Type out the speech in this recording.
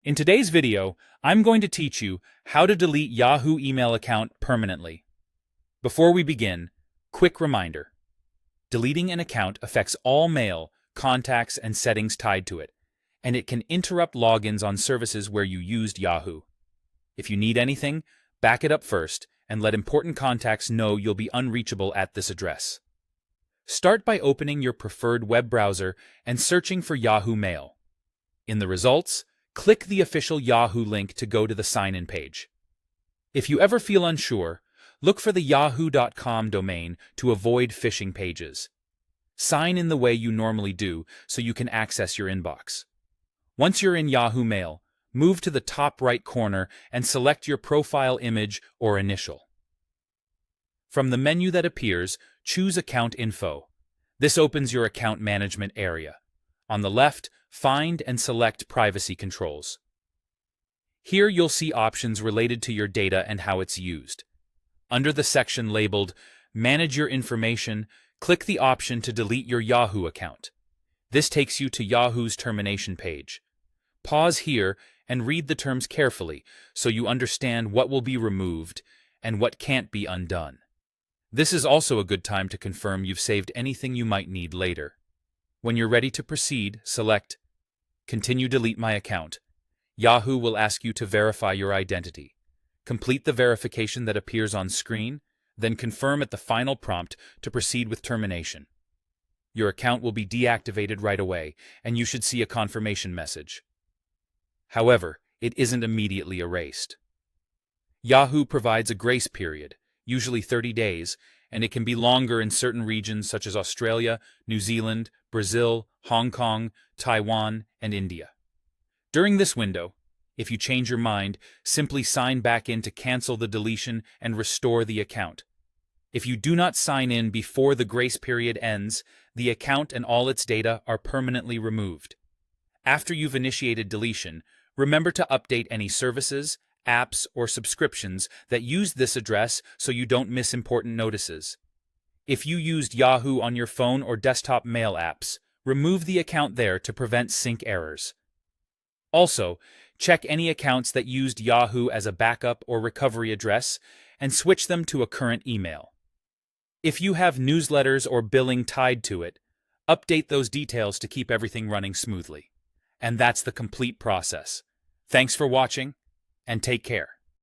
In today's video, I'm going to teach you how to delete Yahoo email account permanently. Before we begin, quick reminder. Deleting an account affects all mail, contacts, and settings tied to it, and it can interrupt logins on services where you used Yahoo. If you need anything, back it up first and let important contacts know you'll be unreachable at this address. Start by opening your preferred web browser and searching for Yahoo Mail. In the results, click the official Yahoo link to go to the sign-in page. If you ever feel unsure, look for the yahoo.com domain to avoid phishing pages. Sign in the way you normally do so you can access your inbox. Once you're in Yahoo Mail, move to the top right corner and select your profile image or initial. From the menu that appears, choose Account Info. This opens your account management area. On the left, find and select Privacy Controls. Here you'll see options related to your data and how it's used. Under the section labeled Manage Your Information, click the option to delete your Yahoo account. This takes you to Yahoo's termination page. Pause here and read the terms carefully so you understand what will be removed and what can't be undone. This is also a good time to confirm you've saved anything you might need later. When you're ready to proceed, select Continue Delete My Account. Yahoo will ask you to verify your identity. Complete the verification that appears on screen, then confirm at the final prompt to proceed with termination. Your account will be deactivated right away, and you should see a confirmation message. However, it isn't immediately erased. Yahoo provides a grace period, usually 30 days, and it can be longer in certain regions such as Australia, New Zealand, Brazil, Hong Kong, Taiwan, and India. During this window, if you change your mind, simply sign back in to cancel the deletion and restore the account. If you do not sign in before the grace period ends, the account and all its data are permanently removed. After you've initiated deletion, remember to update any services, apps, or subscriptions that use this address so you don't miss important notices. If you used Yahoo on your phone or desktop mail apps, remove the account there to prevent sync errors. Also, check any accounts that used Yahoo as a backup or recovery address and switch them to a current email. If you have newsletters or billing tied to it, update those details to keep everything running smoothly. And that's the complete process. Thanks for watching, and take care.